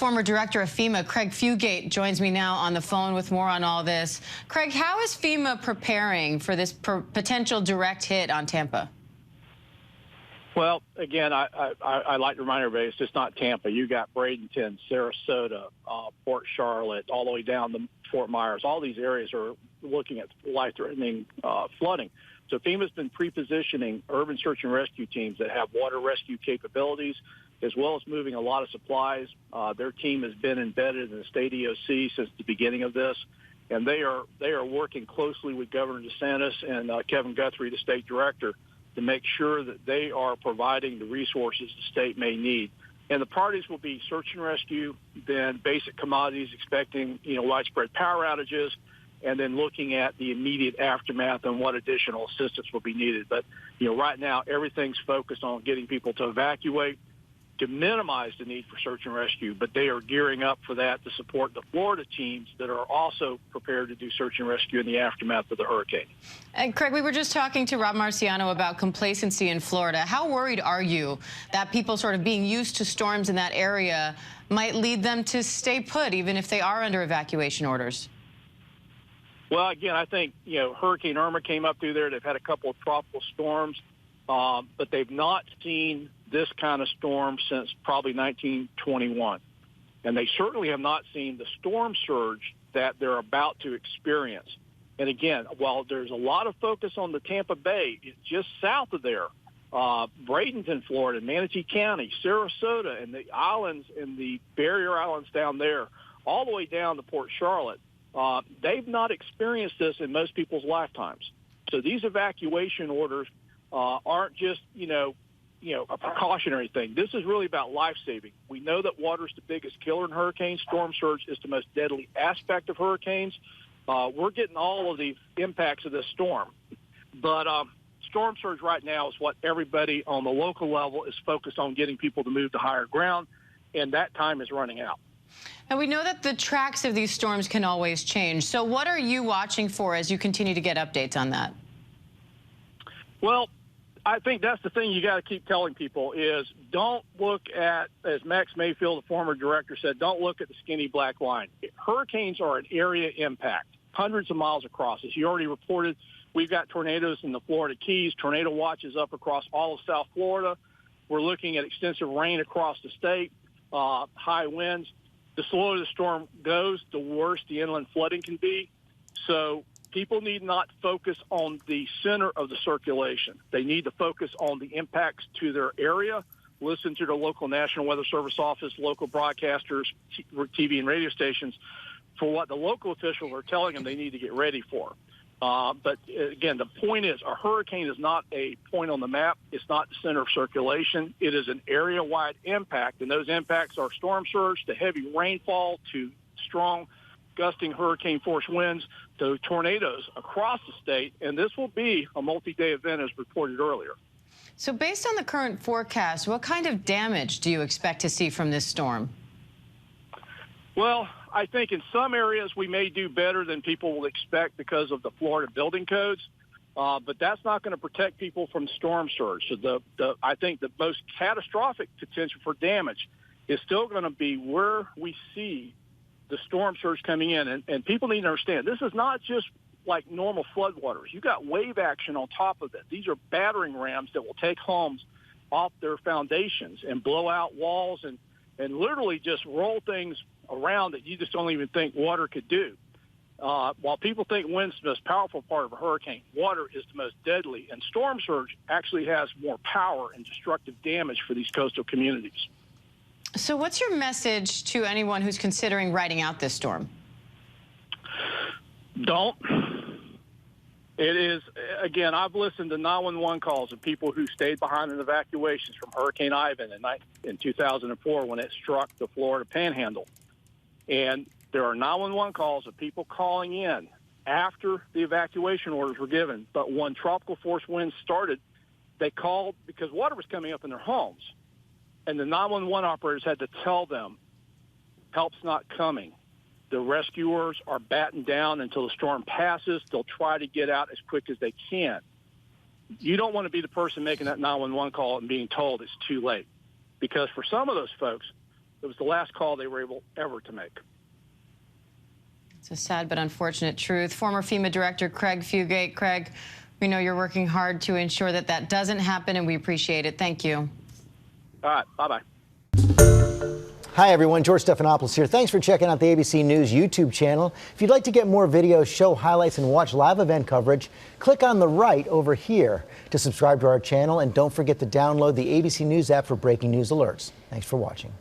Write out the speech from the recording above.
Former Director of FEMA, Craig Fugate, joins me now on the phone with more on all this. Craig, how is FEMA preparing for this potential direct hit on Tampa? Well, again, I like to remind everybody, it's just not Tampa. You got Bradenton, Sarasota, Port Charlotte, all the way down to Fort Myers. All these areas are looking at life-threatening flooding. So FEMA's been pre-positioning urban search and rescue teams that have water rescue capabilities, as well as moving a lot of supplies. Their team has been embedded in the state EOC since the beginning of this, and they are working closely with Governor DeSantis and Kevin Guthrie, the state director, to make sure that they are providing the resources the state may need. And the priorities will be search and rescue, then basic commodities, expecting widespread power outages, and then looking at the immediate aftermath and what additional assistance will be needed. But right now everything's focused on getting people to evacuate, to minimize the need for search and rescue, but they are gearing up for that to support the Florida teams that are also prepared to do search and rescue in the aftermath of the hurricane. And Craig, we were just talking to Rob Marciano about complacency in Florida. How worried are you that people sort of being used to storms in that area might lead them to stay put, even if they are under evacuation orders? Well, again, I think, Hurricane Irma came up through there. They've had a couple of tropical storms, but they've not seen this kind of storm since probably 1921. And they certainly have not seen the storm surge that they're about to experience. And again, while there's a lot of focus on the Tampa Bay, just south of there, Bradenton, Florida, Manatee County, Sarasota, and the islands and the barrier islands down there, all the way down to Port Charlotte, they've not experienced this in most people's lifetimes. So these evacuation orders aren't just, a precautionary thing. This is really about life-saving. We know that water is the biggest killer in hurricanes. Storm surge is the most deadly aspect of hurricanes. We're getting all of the impacts of this storm. But storm surge right now is what everybody on the local level is focused on, getting people to move to higher ground, and that time is running out. And we know that the tracks of these storms can always change. So what are you watching for as you continue to get updates on that? Well, I think that's the thing you got to keep telling people is don't look at, as Max Mayfield, the former director, said, don't look at the skinny black line. Hurricanes are an area impact, hundreds of miles across. As you already reported, we've got tornadoes in the Florida Keys, tornado watches up across all of South Florida. We're looking at extensive rain across the state, high winds. The slower the storm goes, the worse the inland flooding can be. So people need not focus on the center of the circulation. They need to focus on the impacts to their area, listen to the local National Weather Service office, local broadcasters, TV and radio stations for what the local officials are telling them they need to get ready for. But again, the point is a hurricane is not a point on the map. It's not the center of circulation. It is an area-wide impact, and those impacts are storm surge to heavy rainfall to strong gusting hurricane force winds to tornadoes across the state, and this will be a multi-day event as reported earlier. So based on the current forecast, what kind of damage do you expect to see from this storm? Well, I think in some areas we may do better than people will expect because of the Florida building codes, but that's not going to protect people from storm surge. So I think the most catastrophic potential for damage is still going to be where we see the storm surge coming in. And people need to understand, this is not just like normal floodwaters. You got wave action on top of it. These are battering rams that will take homes off their foundations and blow out walls and literally just roll things around that you just don't even think water could do. While people think wind's the most powerful part of a hurricane, water is the most deadly, and storm surge actually has more power and destructive damage for these coastal communities. So what's your message to anyone who's considering riding out this storm? Don't. It is, again, I've listened to 911 calls of people who stayed behind in evacuations from Hurricane Ivan in 2004 when it struck the Florida Panhandle. And there are 911 calls of people calling in after the evacuation orders were given. But when tropical force winds started, they called because water was coming up in their homes. And the 911 operators had to tell them, help's not coming. The rescuers are battened down until the storm passes. They'll try to get out as quick as they can. You don't want to be the person making that 911 call and being told it's too late. Because for some of those folks, It was the last call they were able ever to make. It's a sad but unfortunate truth. Former FEMA Director Craig Fugate. Craig, we know you're working hard to ensure that that doesn't happen, and we appreciate it. Thank you. All right. Bye-bye. Hi, everyone. George Stephanopoulos here. Thanks for checking out the ABC News YouTube channel. If you'd like to get more videos, show highlights, and watch live event coverage, click on the right over here to subscribe to our channel. And don't forget to download the ABC News app for breaking news alerts. Thanks for watching.